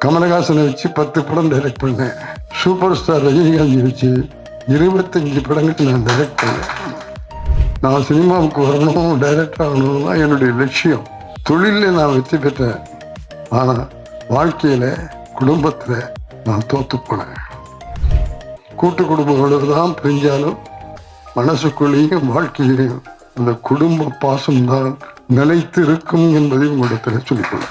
கமலஹாசனை வச்சு 10 படம் டைரக்ட் பண்ணேன். சூப்பர் ஸ்டார் ரஜினிகாந்தி வச்சு 25 படங்கள் நான் டைரக்ட் பண்ணேன். நான் சினிமாவுக்கு வரணும், டைரக்டர் ஆகணும் தான் என்னுடைய லட்சியம். தொழிலில் நான் வெற்றி பெற்றேன். ஆனால் வாழ்க்கையில் குடும்பத்தில் நான் தோத்து போனேன். கூட்டு குடும்பங்களோடு தான் பிரிஞ்சாலும் மனசுக்குள்ளேயும் வாழ்க்கையிலையும் அந்த குடும்ப பாசம்தான் நிலைத்து இருக்கும் என்பதை உங்களிடத்தில் சொல்லிக்கொள்ள.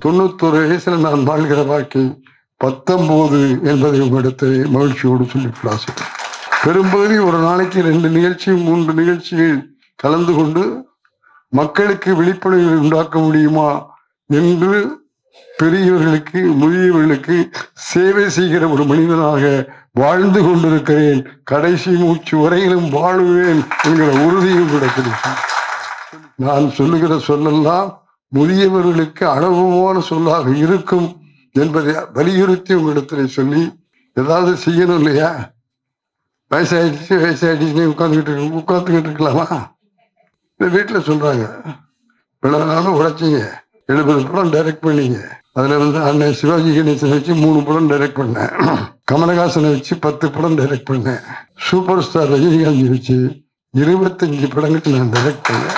தொண்ணூத்தொரு வயசுல நான் வாழ்கிற வாழ்க்கை 19 என்பதை உங்களிடத்தில் மகிழ்ச்சியோடு சொல்லி பெரும்பகுதி ஒரு நாளைக்கு 2 நிகழ்ச்சி 3 நிகழ்ச்சிகள் கலந்து கொண்டு மக்களுக்கு விழிப்புணர்வு உண்டாக்க முடியுமா என்று பெரியவர்களுக்கு முதியவர்களுக்கு சேவை செய்கிற ஒரு மனிதனாக வாழ்ந்து கொண்டிருக்கிறேன். கடைசி மூச்சு வரையிலும் வாழுவேன் என்கிற உறுதியும் கிடைக்கிறது. நான் சொல்லுகிற சொல்லெல்லாம் முதியவர்களுக்கு அனுபவமான சொல்லாக இருக்கும் என்பதை வலியுறுத்தி உங்களிடத்தில் சொல்லி ஏதாவது செய்யணும் இல்லையா? வயசாயிடுச்சுன்னு உட்காந்துக்கிட்டு இருக்கலாமா? இந்த வீட்டில் சொல்றாங்க, இவ்வளவு நாளும் உழைச்சிங்க, 70 படம் டைரக்ட் பண்ணீங்க. அதுல அண்ணன் சிவாஜி கணேசனை வச்சு 3 படம் டைரக்ட் பண்ணேன். கமலஹாசனை வச்சு 10 படம் டைரக்ட் பண்ணேன். சூப்பர் ஸ்டார் ரஜினிகாந்தி வச்சு 25 படங்கள் நான் டைரக்ட் பண்ணேன்.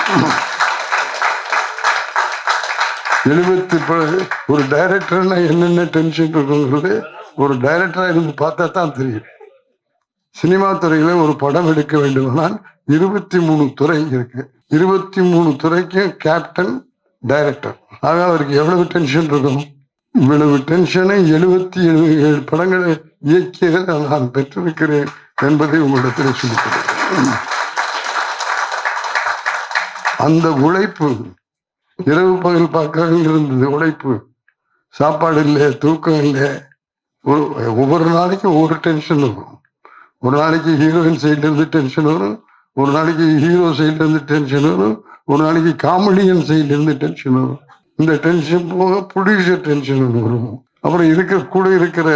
70 ஒரு டைரக்டர்னா என்னென்ன டென்ஷன் இருக்குங்கிறது ஒரு டைரக்டரா இருந்து பார்த்தா தான் தெரியும். சினிமா துறையில ஒரு படம் எடுக்க வேண்டுமானால் 23 துறை இருக்கு. 23 துறைக்கும் கேப்டன், டைரக்டர். ஆக அவருக்கு எவ்வளவு டென்ஷன் இருக்கும்? இவ்வளவு டென்ஷனை 77 படங்களை இயக்கியதில் நான் பெற்றிருக்கிறேன் என்பதை உங்களிடத்தில் சொல்லிக்கிறேன். அந்த உழைப்பு இரவு பகல் பார்க்க இருந்தது. உழைப்பு, சாப்பாடு இல்லை, தூக்கம் இல்லை. ஒவ்வொரு நாளைக்கும் ஒவ்வொரு டென்ஷன் இருக்கும். ஒரு நாளைக்கு ஹீரோயின் சைட்ல இருந்து டென்ஷன் வரும், ஒரு நாளைக்கு ஹீரோ சைட்ல இருந்து டென்ஷன் வரும், ஒரு நாளைக்கு காமெடியன் சைட்ல இருந்து டென்ஷன் வரும். இந்த டென்ஷன் போக ப்ரொடியூசர் டென்ஷன் வரும். அப்புறம் கூட இருக்கிற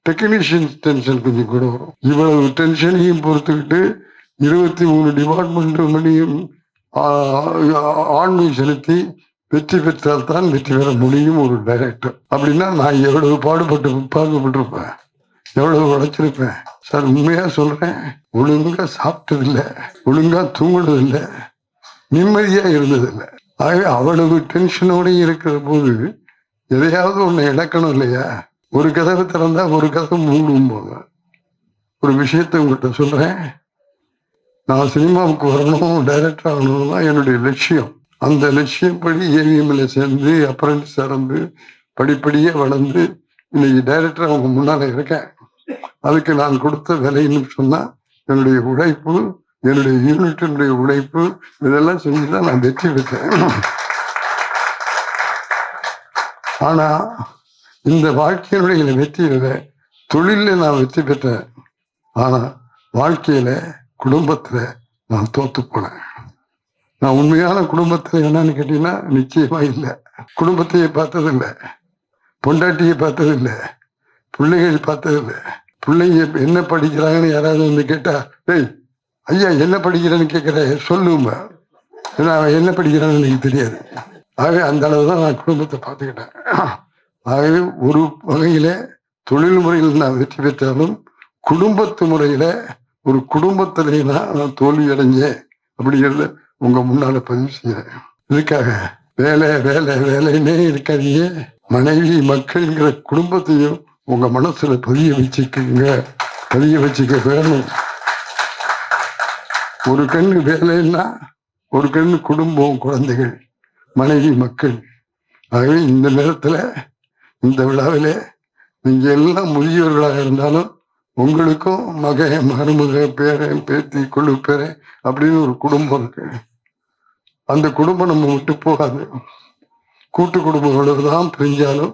டெக்னீஷியன்ஸ் டென்ஷன் கொஞ்சம் கூட வரும். இவ்வளவு டென்ஷனையும் பொறுத்துக்கிட்டு 23 டிபார்ட்மெண்ட் மணியும் ஆண்மை செலுத்தி வெற்றி பெற்றால் தான் வெற்றி பெற முடியும் ஒரு டைரக்டர். அப்படின்னா நான் எவ்வளவு பாடுபட்டிருப்பேன், எவ்வளவு உழைச்சிருப்பேன் சார். உண்மையா சொல்றேன், ஒழுங்கா சாப்பிட்டதில்லை, ஒழுங்கா தூங்குனதில்லை, நிம்மதியா இருந்ததில்லை. ஆகவே அவ்வளவு டென்ஷனோட இருக்கிற போது எதையாவது ஒண்ணு இழக்கணும் இல்லையா? ஒரு கதவை திறந்தா ஒரு கதவை மூடும் போது ஒரு விஷயத்தை உங்கள்கிட்ட சொல்றேன். நான் சினிமாவுக்கு வரணும், டைரக்டர் ஆகணும் தான் என்னுடைய லட்சியம். அந்த லட்சியப்படி ஏவிஎம்ல சேர்ந்து அப்ரண்டிஸ் இருந்து படிப்படியே வளர்ந்து இன்னைக்கு டைரக்டர் அவங்க முன்னால இருக்கேன். அதுக்கு நான் கொடுத்த விலைன்னு சொன்னா என்னுடைய உழைப்பு, என்னுடைய யூனிட்டினுடைய உழைப்பு, இதெல்லாம் செஞ்சுதான் நான் வெற்றி பெற்றேன். ஆனா இந்த வாழ்க்கையினுடைய வெற்றியில தொழில நான் வெற்றி பெற்றேன். ஆனா வாழ்க்கையில குடும்பத்துல நான் தோத்து போனேன். நான் உண்மையான குடும்பத்துல என்னன்னு கேட்டீங்கன்னா நிச்சயமா இல்லை. குடும்பத்தையே பார்த்ததில்லை, பொண்டாட்டியை பார்த்ததில்லை, பிள்ளைகள் பார்த்ததில்லை. பிள்ளைங்க என்ன படிக்கிறாங்கன்னு யாராவது வந்து கேட்டா, டேய் ஐயா என்ன படிக்கிறேன்னு கேட்கிற சொல்லுங்க, ஏன்னா அவன் என்ன படிக்கிறான்னு எனக்கு தெரியாது. ஆகவே அந்த அளவு தான் நான் குடும்பத்தை பார்த்துக்கிட்டேன். ஆகவே ஒரு வகையில தொழில் முறையில் நான் வெற்றி பெற்றாலும் குடும்பத்து முறையில ஒரு குடும்பத்திலே நான் தோல்வி அடைஞ்சேன் அப்படிங்கிறத உங்க முன்னால பதிவு செய்யறேன். இதுக்காக வேலை வேலை வேலைன்னே இருக்காதீங்க. மனைவி மக்கள்ங்கிற குடும்பத்தையும் உங்க மனசுல பதிய வச்சுக்க வேணும். ஒரு கண்ணு வேலைன்னா ஒரு கண்ணு குடும்பம், குழந்தைகள், மனைவி, மக்கள். ஆகவே இந்த நேரத்துல இந்த விழாவில நீங்க எல்லாம் முதியவர்களாக இருந்தாலும் உங்களுக்கும் மகன், மருமக, பேரன், பேத்தி, கொள்ளு பேரன் அப்படின்னு ஒரு குடும்பம் இருக்கு. அந்த குடும்பம் நம்ம விட்டு போகாது. கூட்டு குடும்பங்களோடு தான் பிரிஞ்சாலும்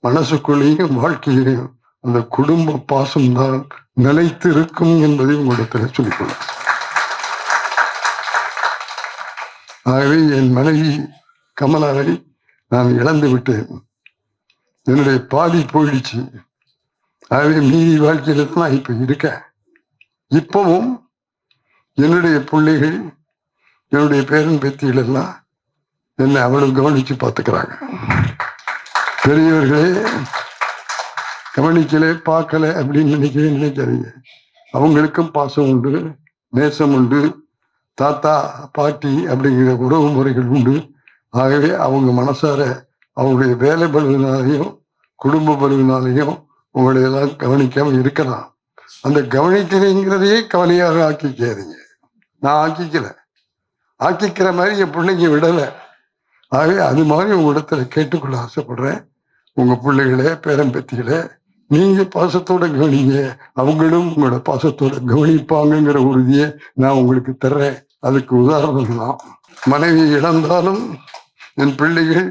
மனசுக்குள்ளேயும் வாழ்க்கையிலையும் அந்த குடும்ப பாசம்தான் நிலைத்து இருக்கும் என்பதை உங்களிடத்தில் சொல்லிக்கொள்ள. ஆகவே என் மனைவி கமலாவை நான் இழந்து விட்டேன். என்னுடைய பாதி போயிடுச்சு. ஆகவே மீதி வாழ்க்கையில தான் நான் இப்ப இருக்கேன். இப்பவும் என்னுடைய பிள்ளைகள், என்னுடைய பேரன் பேத்திகள் எல்லாம் என்னை அவ்வளவு கவனிச்சு பார்த்துக்கிறாங்க. பெரியவர்களே கவனிக்கல பார்க்கல அப்படின்னு நினைக்காதீங்க. அவங்களுக்கும் பாசம் உண்டு, நேசம் உண்டு, தாத்தா பாட்டி அப்படிங்கிற உறவு முறைகள் உண்டு. ஆகவே அவங்க மனசார அவங்களுடைய வேலை பழுவினாலையும் குடும்ப பழுவினாலையும் உங்களை எல்லாம் கவனிக்காம இருக்கலாம். அந்த கவனிக்கிறேங்கிறதையே கவலையாக ஆக்கிக்காதீங்க. நான் ஆக்கிக்கிற மாதிரி என் பிள்ளைங்க விடலை. ஆகவே அது மாதிரி உங்களிடத்துல கேட்டுக்கொள்ள ஆசைப்படுறேன். உங்க பிள்ளைகளே பேரம்பேத்திகளே நீங்க பாசத்தோட கவனிங்க, அவங்களும் உங்களோட பாசத்தோட கவனிப்பாங்கிற உறுதியை நான் உங்களுக்கு தர்றேன். அதுக்கு உதாரணம் தான் மனைவி இழந்தாலும் என் பிள்ளைகள்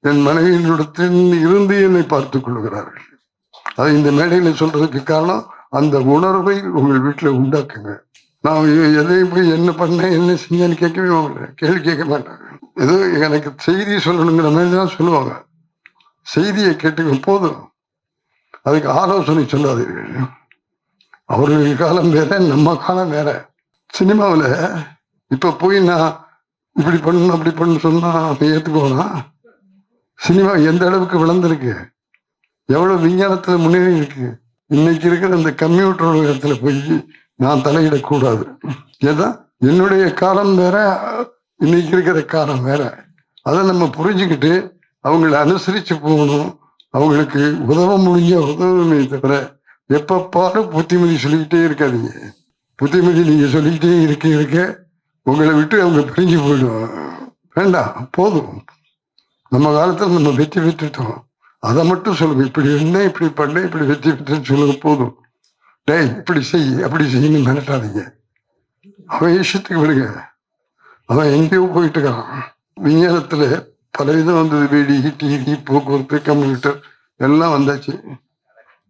என் மனைவியினிடத்தில் இருந்து என்னை பார்த்துக் கொள்கிறார்கள். அதை இந்த மேடையில சொல்றதுக்கு காரணம் அந்த உணர்வை உங்கள் வீட்டுல உண்டாக்குங்க. நான் எதையும் போய் என்ன பண்ணேன் என்ன செஞ்சேன்னு கேட்கவே மாட்டேன், கேள்வி கேட்க மாட்டாங்க. ஏதோ எனக்கு செய்தி சொல்லணுங்கிற மாதிரி தான் சொல்லுவாங்க. செய்தியை கேட்டுக்க போதும், அதுக்கு ஆலோசனை சொல்லாதீர்கள். அவர்களுடைய காலம் வேற, நம்ம காலம் வேற. சினிமாவில் இப்ப போய் நான் இப்படி பண்ணணும் அப்படி பண்ணு சொன்னா ஏற்றுக்கோனா? சினிமா எந்த அளவுக்கு வளர்ந்துருக்கு, எவ்வளவு விஞ்ஞானத்துல முன்னேறி இருக்கு. இன்னைக்கு இருக்கிற இந்த கம்ப்யூட்டர் இடத்துல போய் நான் தலையிடக்கூடாது. ஏதா என்னுடைய காலம் வேற, இன்னைக்கு இருக்கிற காலம் வேற. அதை நம்ம புரிஞ்சுக்கிட்டு அவங்களை அனுசரிச்சு போகணும். அவங்களுக்கு உதவ முடிஞ்ச உதவுமே தவிர எப்ப பாரு புத்திமதி சொல்லிக்கிட்டே இருக்காதீங்க. புத்திமதி நீங்க சொல்லிக்கிட்டே இருக்க உங்களை விட்டு அவங்க பிரிஞ்சு போயிடுவாங்க. வேண்டாம், போதும். நம்ம காலத்துல நம்ம வெற்றி பெற்றுட்டோம். அதை மட்டும் சொல்லுங்க. இப்படி என்ன, இப்படி பண்ண, இப்படி வெற்றி பெற்றுன்னு சொல்லுங்க, போதும். டேய் இப்படி செய் அப்படி செய்யணும் மிரட்டாதீங்க. அவன் இஷ்டத்துக்கு விடுங்க. அவன் எங்கேயோ போயிட்டு இருக்கான். விஞ்ஞானத்துல பல விதம் வந்தது. வீடு, டிவி, போக்குவரத்து, கம்ப்யூட்டர் எல்லாம் வந்தாச்சு.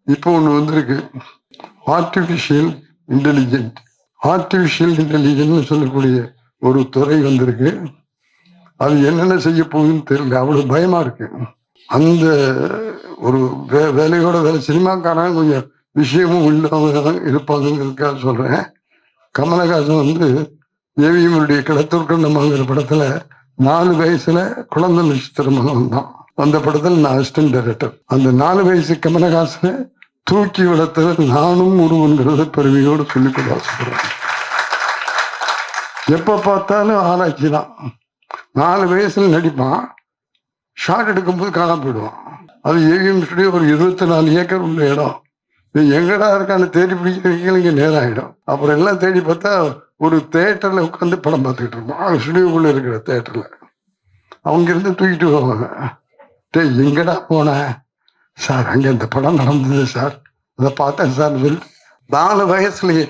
இப்போ ஒண்ணு வந்திருக்கு, ஆர்டிபிஷியல் இன்டெலிஜென்ட். ஆர்டிபிஷியல் இன்டெலிஜென்ட்னு சொல்லக்கூடிய ஒரு துறை வந்திருக்கு. அது என்னென்ன செய்ய போகுதுன்னு தெரியல, அவ்வளவு பயமா இருக்கு. அந்த ஒரு வேலையோட வேலை. சினிமாக்காரன் கொஞ்சம் விஷயமும் உள்ளவங்க இருப்பாங்கிறதுக்காக சொல்றேன். கமலஹாசன் ஏவிஎம்னுடைய கிளத்தூர்கண்டமாங்கிற படத்துல 4 வயசுல குழந்தை நட்சத்திரமாக வந்தான். அந்த படத்துல நான் அசிஸ்டன்ட் டைரக்டர். அந்த 4 வயசு கமலஹாசனை தூக்கி வளர்த்தவர் நானும் ஒருவன்கிறத பெருமையோடு சொல்லிக்கொள்ள ஆசைப்படுறேன். எப்ப பார்த்தாலும் ஆராய்ச்சி தான். 4 வயசுல நடிப்பான், ஷார்ட் எடுக்கும்போது காணாம போயிடுவான். அது ஏவிஎம் ஸ்டுடியோ ஒரு 24 ஏக்கர் உள்ள இடம். எங்கடா இருக்கான்னு தேடி பிடிக்கிறீங்க, இங்க நேரம் ஆயிடும். அப்புறம் எல்லாம் தேடி பார்த்தா ஒரு தேட்டர்ல உட்காந்து படம் பார்த்துக்கிட்டு இருப்போம். ஸ்டுடியோக்குள்ள இருக்கிற தேட்டர்ல அவங்க இருந்து தூக்கிட்டு வருவாங்க. டேய் எங்கடா போன சார்? அங்க இந்த படம் நடந்தது சார், அதை பார்த்தேன் சார். 4 வயசுலயே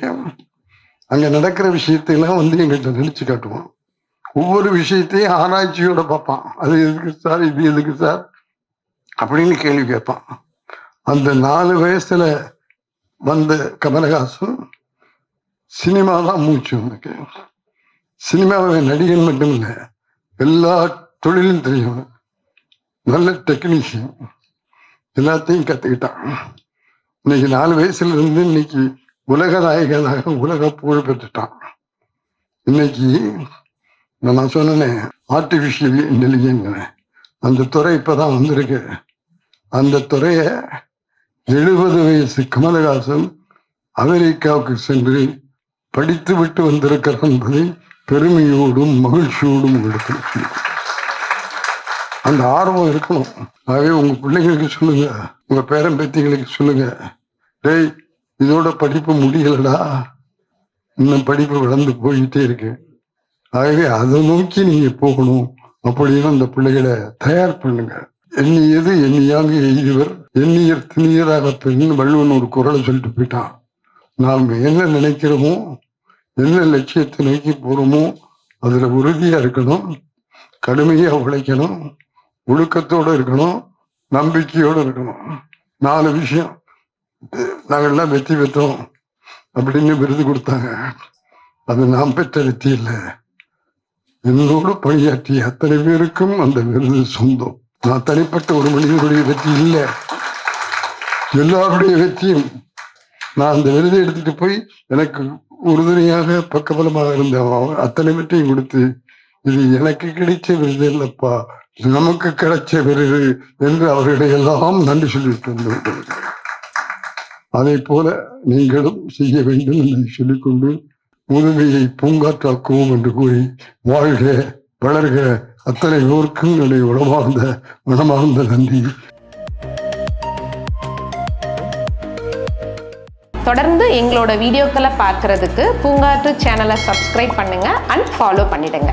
அங்க நடக்கிற விஷயத்தையெல்லாம் எங்கிட்ட நினைச்சு காட்டுவோம். ஒவ்வொரு விஷயத்தையும் ஆராய்ச்சியோட பார்ப்பான். அது எதுக்கு சார், இது எதுக்கு சார் அப்படின்னு கேள்வி கேட்பான். அந்த 4 வயசுல வந்த கமலஹாசன் சினிமா தான் மூச்சு. உனக்கு சினிமாவை நடிகன் மட்டும் இல்லை, எல்லா தொழிலும் தெரியும். நல்ல டெக்னீஷியன், எல்லாத்தையும் கத்துக்கிட்டான். இன்னைக்கு 4 வயசுல இருந்து இன்னைக்கு உலக நாயகனாக உலக புகழ் பெற்றுட்டான். இன்னைக்கு நான் சொன்னேன் ஆர்டிபிஷியல் இன்டெலிஜென்ஸ், அந்த துறை இப்பதான் வந்திருக்கு. அந்த துறைய 70 வயசு கமலஹாசன் அமெரிக்காவுக்கு சென்று படித்து விட்டு வந்திருக்கிறார் என்பதை பெருமையோடும் மகிழ்ச்சியோடும் உங்களுக்கு அந்த ஆர்வம் இருக்கணும். ஆகவே உங்க பிள்ளைங்களுக்கு சொல்லுங்க, உங்க பேரம்பேத்திகளுக்கு சொல்லுங்க, டேய் இதோட படிப்பு முடியலடா, இன்னும் படிப்பு வளர்ந்து போயிட்டே இருக்கு. ஆகவே அதை நோக்கி நீங்க போகணும் அப்படின்னு அந்த பிள்ளைகளை தயார் பண்ணுங்க. எண்ணியது எண்ணியாக எய்துவர், எண்ணியர் திணியராக பெண் வள்ளுவன் ஒரு குரலை சொல்லிட்டு போயிட்டான். நாம் என்ன நினைக்கிறோமோ, என்ன லட்சியத்தை நோக்கி போறோமோ அதுல உறுதியா இருக்கணும், கடுமையா உழைக்கணும், ஒழுக்கத்தோட இருக்கணும், நம்பிக்கையோடு இருக்கணும். 4 விஷயம். நாங்கள்லாம் வெற்றி பெற்றோம் அப்படின்னு விருது கொடுத்தாங்க. அது நாம் பெற்ற வெற்றி இல்லை, என்னோடு பணியாற்றிய அத்தனை பேருக்கும் அந்த விருது சொந்தம். நான் தனிப்பட்ட ஒரு மனிதனுடைய வெற்றி இல்லை. எல்லாருடைய வெற்றியும் நான் அந்த விருதை எடுத்துட்டு போய் எனக்கு உறுதுணையாக பக்கபலமாக இருந்த அத்தனை வெற்றியும் கொடுத்து, இது எனக்கு கிடைச்ச விருது இல்லப்பா, நமக்கு கிடைச்ச விருது என்று அவர்களிடம் எல்லாம் நன்றி சொல்லிட்டு வந்திருக்கிறது. அதை போல நீங்களும் செய்ய வேண்டும் என்று சொல்லிக்கொண்டு முதுமையை பூங்காற்றாக்குவோம் என்று கூறி வாழ்க வளர்க அத்தனை பேருக்கும் என்னுடைய மனமார்ந்த நன்றி. தொடர்ந்து எங்களோட வீடியோக்களை பார்க்கறதுக்கு பூங்காற்று சேனலை சப்ஸ்கிரைப் பண்ணுங்க அண்ட் ஃபாலோ பண்ணிடுங்க.